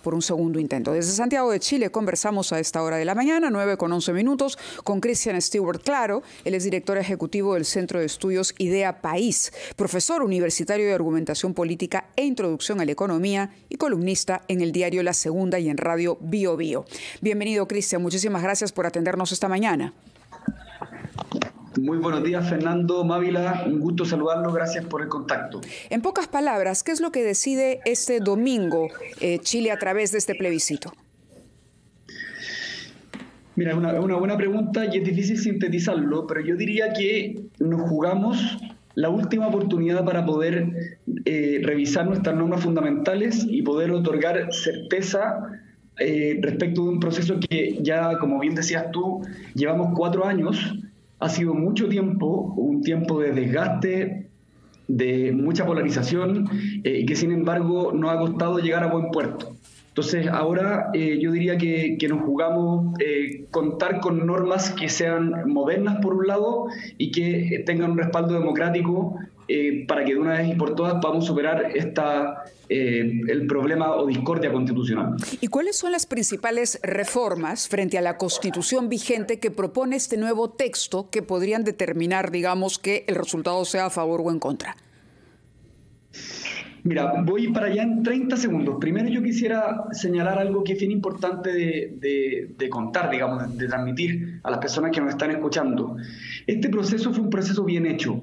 por un segundo intento. Desde Santiago de Chile conversamos a esta hora de la mañana, 9:11, con Christian Stewart Claro. Él es director ejecutivo del Centro de Estudios Idea País, profesor universitario de argumentación política e introducción a la economía y columnista en el diario La Segunda y en Radio Bio Bio. Bienvenido, Christian. Muchísimas gracias por atendernos esta mañana. Muy buenos días, Fernando, Mávila. Un gusto saludarlo. Gracias por el contacto. En pocas palabras, ¿qué es lo que decide este domingo Chile a través de este plebiscito? Mira, es una buena pregunta y es difícil sintetizarlo, pero yo diría que nos jugamos la última oportunidad para poder revisar nuestras normas fundamentales y poder otorgar certeza respecto de un proceso que ya, como bien decías tú, llevamos 4 años. Ha sido mucho tiempo, un tiempo de desgaste, de mucha polarización, y que sin embargo nos ha costado llegar a buen puerto. Entonces ahora yo diría que nos jugamos contar con normas que sean modernas por un lado y que tengan un respaldo democrático para que de una vez y por todas podamos superar el problema o discordia constitucional. ¿Y cuáles son las principales reformas frente a la Constitución vigente que propone este nuevo texto que podrían determinar, digamos, que el resultado sea a favor o en contra? Mira, voy para allá en 30 segundos. Primero yo quisiera señalar algo que es bien importante de contar, digamos, de transmitir a las personas que nos están escuchando. Este proceso fue un proceso bien hecho.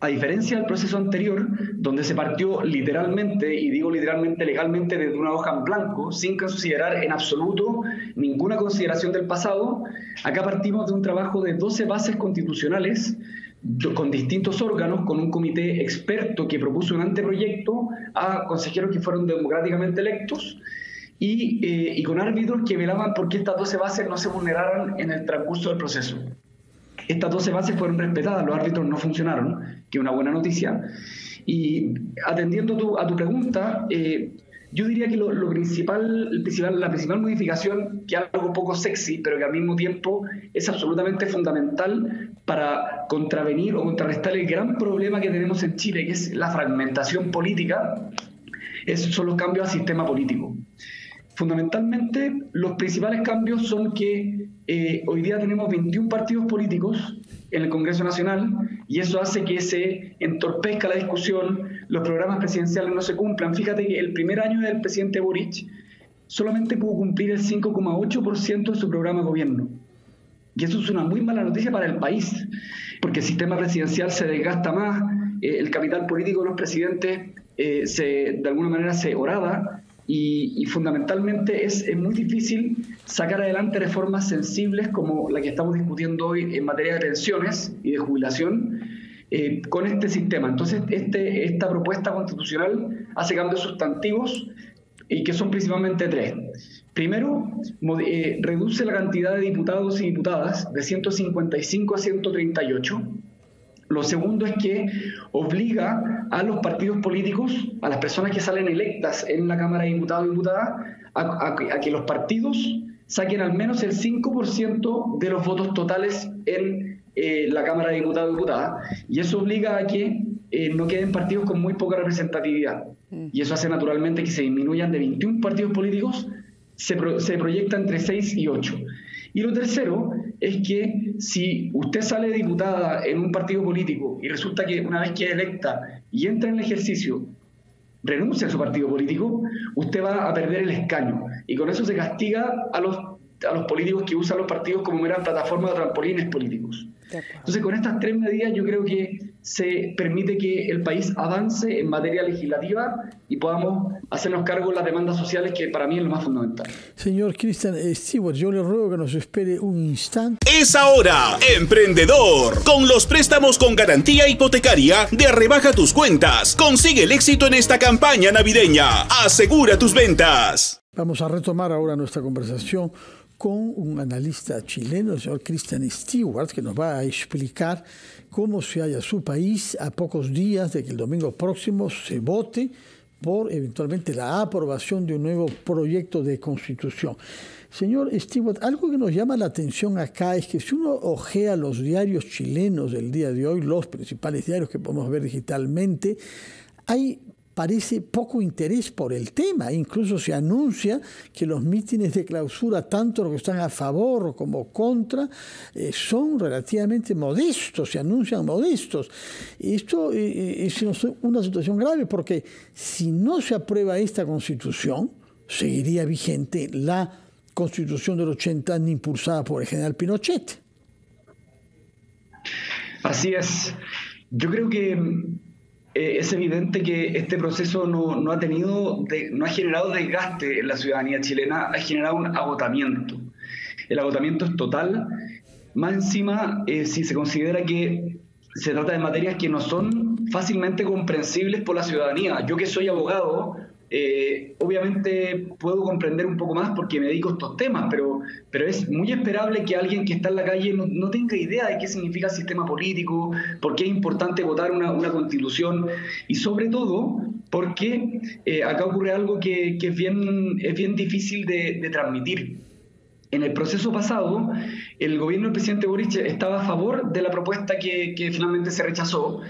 A diferencia del proceso anterior, donde se partió literalmente, y digo literalmente legalmente, desde una hoja en blanco, sin considerar en absoluto ninguna consideración del pasado, acá partimos de un trabajo de 12 bases constitucionales con distintos órganos, con un comité experto que propuso un anteproyecto a consejeros que fueron democráticamente electos y con árbitros que velaban por que estas 12 bases no se vulneraran en el transcurso del proceso. Estas 12 bases fueron respetadas, los árbitros no funcionaron, que es una buena noticia. Y atendiendo a tu pregunta, yo diría que la principal modificación, que es algo poco sexy, pero que al mismo tiempo es absolutamente fundamental para contravenir o contrarrestar el gran problema que tenemos en Chile, que es la fragmentación política, son los cambios al sistema político. Fundamentalmente, los principales cambios son que hoy día tenemos 21 partidos políticos en el Congreso Nacional y eso hace que se entorpezca la discusión, los programas presidenciales no se cumplan. Fíjate que el primer año del presidente Boric solamente pudo cumplir el 5,8% de su programa de gobierno. Y eso es una muy mala noticia para el país, porque el sistema presidencial se desgasta más, el capital político de los presidentes de alguna manera se horada, y fundamentalmente es muy difícil sacar adelante reformas sensibles como la que estamos discutiendo hoy en materia de pensiones y de jubilación con este sistema. Entonces esta propuesta constitucional hace cambios sustantivos y que son principalmente 3. Primero, reduce la cantidad de diputados y diputadas de 155 a 138. Lo segundo es que obliga a los partidos políticos, a las personas que salen electas en la Cámara de Diputados y Diputadas, a que los partidos saquen al menos el 5% de los votos totales en la Cámara de Diputados y Diputadas. Y eso obliga a que no queden partidos con muy poca representatividad. Y eso hace naturalmente que se disminuyan de 21 partidos políticos, se proyecta entre 6 y 8. Y lo tercero es que si usted sale diputada en un partido político y resulta que una vez que es electa y entra en el ejercicio, renuncia a su partido político, usted va a perder el escaño. Y con eso se castiga a los políticos que usan los partidos como meras plataformas de trampolines políticos. Entonces, con estas 3 medidas yo creo que se permite que el país avance en materia legislativa y podamos hacernos cargo de las demandas sociales, que para mí es lo más fundamental. Señor Christian Stewart, yo le ruego que nos espere un instante. Es ahora, emprendedor. Con los préstamos con garantía hipotecaria de Rebaja tus Cuentas. Consigue el éxito en esta campaña navideña. Asegura tus ventas. Vamos a retomar ahora nuestra conversación con un analista chileno, el señor Christian Stewart, que nos va a explicar cómo se halla su país a pocos días de que el domingo próximo se vote por eventualmente la aprobación de un nuevo proyecto de constitución. Señor Stewart, algo que nos llama la atención acá es que si uno ojea los diarios chilenos del día de hoy, los principales diarios que podemos ver digitalmente, hay parece poco interés por el tema. Incluso se anuncia que los mítines de clausura, tanto los que están a favor como contra, son relativamente modestos, se anuncian modestos. Esto es una situación grave porque si no se aprueba esta Constitución, seguiría vigente la Constitución del 80 impulsada por el general Pinochet. Así es. Yo creo que es evidente que este proceso no ha generado desgaste en la ciudadanía chilena, ha generado un agotamiento. El agotamiento es total. Más encima, si se considera que se trata de materias que no son fácilmente comprensibles por la ciudadanía. Yo que soy abogado, obviamente puedo comprender un poco más porque me dedico a estos temas, pero es muy esperable que alguien que está en la calle no tenga idea de qué significa el sistema político, por qué es importante votar una constitución y sobre todo porque acá ocurre algo que es bien difícil de transmitir. En el proceso pasado, el gobierno del presidente Boric estaba a favor de la propuesta que finalmente se rechazó.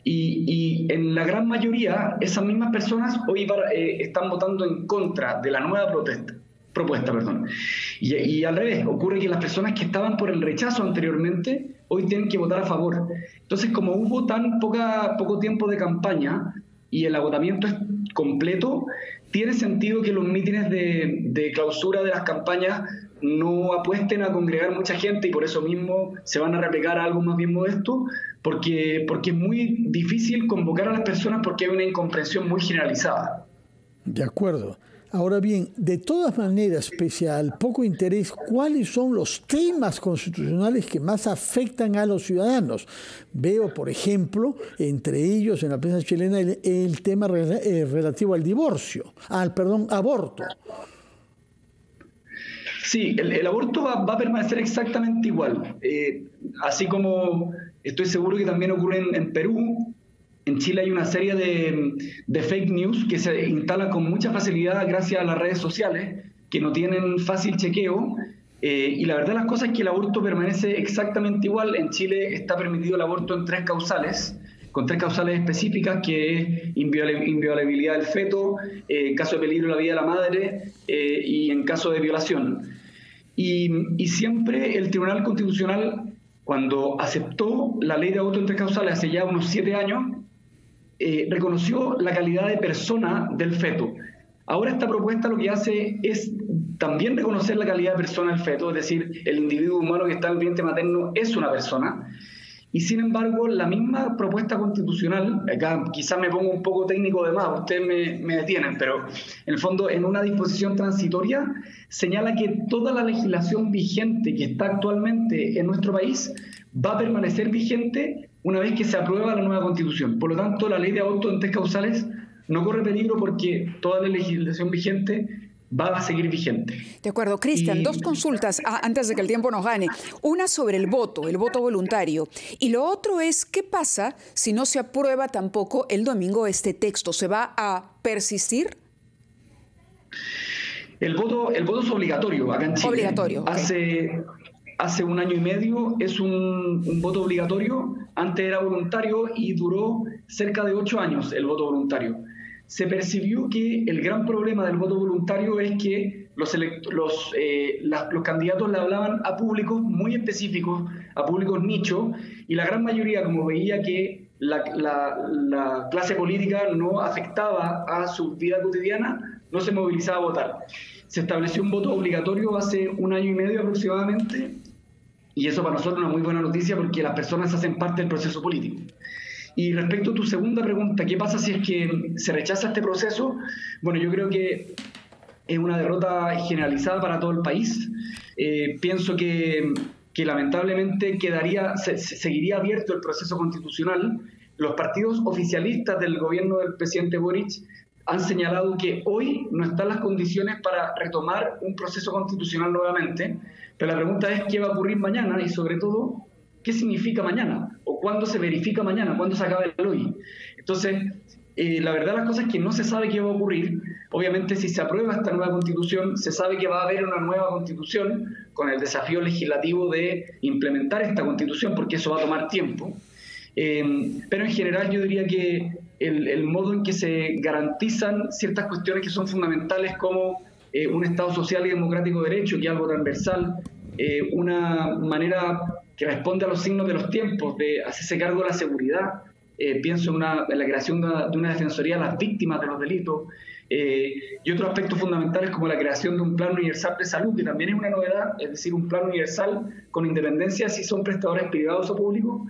Y en la gran mayoría, esas mismas personas hoy están votando en contra de la nueva propuesta. Y al revés, ocurre que las personas que estaban por el rechazo anteriormente, hoy tienen que votar a favor. Entonces, como hubo tan poco tiempo de campaña y el agotamiento es completo, tiene sentido que los mítines de clausura de las campañas no apuesten a congregar mucha gente y por eso mismo se van a replegar a algo más bien modesto, porque es muy difícil convocar a las personas porque hay una incomprensión muy generalizada. De acuerdo. Ahora bien, de todas maneras, pese al poco interés, ¿cuáles son los temas constitucionales que más afectan a los ciudadanos? Veo, por ejemplo, entre ellos en la prensa chilena el tema relativo al aborto. Sí, el aborto va a permanecer exactamente igual. Así como estoy seguro que también ocurre en Perú, en Chile hay una serie de fake news que se instalan con mucha facilidad gracias a las redes sociales, que no tienen fácil chequeo. Y la verdad las cosas es que el aborto permanece exactamente igual. En Chile está permitido el aborto en con tres causales específicas, que es inviolabilidad del feto, caso de peligro de la vida de la madre y en caso de violación. Y siempre el Tribunal Constitucional, cuando aceptó la ley de aborto en tres causales hace ya unos 7 años, reconoció la calidad de persona del feto. Ahora esta propuesta lo que hace es también reconocer la calidad de persona del feto, es decir, el individuo humano que está en el vientre materno es una persona. Y sin embargo, la misma propuesta constitucional, acá quizás me pongo un poco técnico de más, ustedes me detienen, pero en el fondo en una disposición transitoria señala que toda la legislación vigente que está actualmente en nuestro país va a permanecer vigente una vez que se aprueba la nueva constitución. Por lo tanto, la ley de aborto en tres causales no corre peligro porque toda la legislación vigente va a seguir vigente. De acuerdo. Cristian, dos consultas antes de que el tiempo nos gane. Una sobre el voto voluntario. Y lo otro es, ¿qué pasa si no se aprueba tampoco el domingo este texto? ¿Se va a persistir? El voto es obligatorio acá en Chile. Obligatorio. Okay. Hace 1 año y medio es un voto obligatorio. Antes era voluntario y duró cerca de 8 años el voto voluntario. Se percibió que el gran problema del voto voluntario es que los candidatos le hablaban a públicos muy específicos, a públicos nicho, y la gran mayoría, como veía que la clase política no afectaba a su vida cotidiana, no se movilizaba a votar. Se estableció un voto obligatorio hace 1 año y medio aproximadamente, y eso para nosotros es una muy buena noticia porque las personas hacen parte del proceso político. Y respecto a tu segunda pregunta, ¿qué pasa si es que se rechaza este proceso? Bueno, yo creo que es una derrota generalizada para todo el país. Pienso que lamentablemente seguiría abierto el proceso constitucional. Los partidos oficialistas del gobierno del presidente Boric han señalado que hoy no están las condiciones para retomar un proceso constitucional nuevamente, pero la pregunta es qué va a ocurrir mañana y sobre todo, ¿qué significa mañana? ¿O cuándo se verifica mañana? ¿Cuándo se acaba el hoy? Entonces, la verdad las cosas es que no se sabe qué va a ocurrir. Obviamente, si se aprueba esta nueva constitución, se sabe que va a haber una nueva constitución con el desafío legislativo de implementar esta constitución, porque eso va a tomar tiempo. Pero en general yo diría que el modo en que se garantizan ciertas cuestiones que son fundamentales, como un Estado social y democrático de derecho, que es algo transversal, una manera que responde a los signos de los tiempos, de hacerse cargo de la seguridad. Pienso en la creación de una defensoría a las víctimas de los delitos, y otros aspectos fundamentales como la creación de un plan universal de salud, que también es una novedad, es decir, un plan universal con independencia si son prestadores privados o públicos,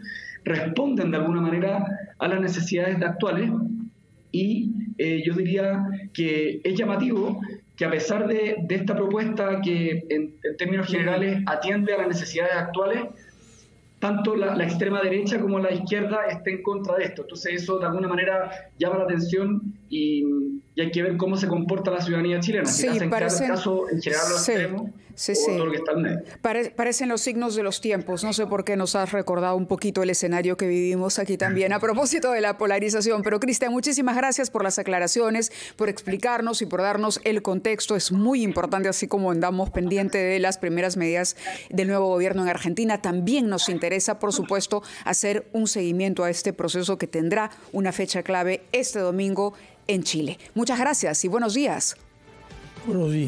responden de alguna manera a las necesidades actuales. Y yo diría que es llamativo que a pesar de esta propuesta que en términos generales atiende a las necesidades actuales, tanto la extrema derecha como la izquierda esté en contra de esto. Entonces eso de alguna manera llama la atención y hay que ver cómo se comporta la ciudadanía chilena. Sí, si hacen caso en general a los extremos o todo lo que está en medio. Parecen los signos de los tiempos. No sé por qué nos has recordado un poquito el escenario que vivimos aquí también a propósito de la polarización. Pero Cristian, muchísimas gracias por las aclaraciones, por explicarnos y por darnos el contexto. Es muy importante, así como andamos pendiente de las primeras medidas del nuevo gobierno en Argentina, también nos interesa, por supuesto, hacer un seguimiento a este proceso que tendrá una fecha clave este domingo en Chile. Muchas gracias y buenos días. Buenos días.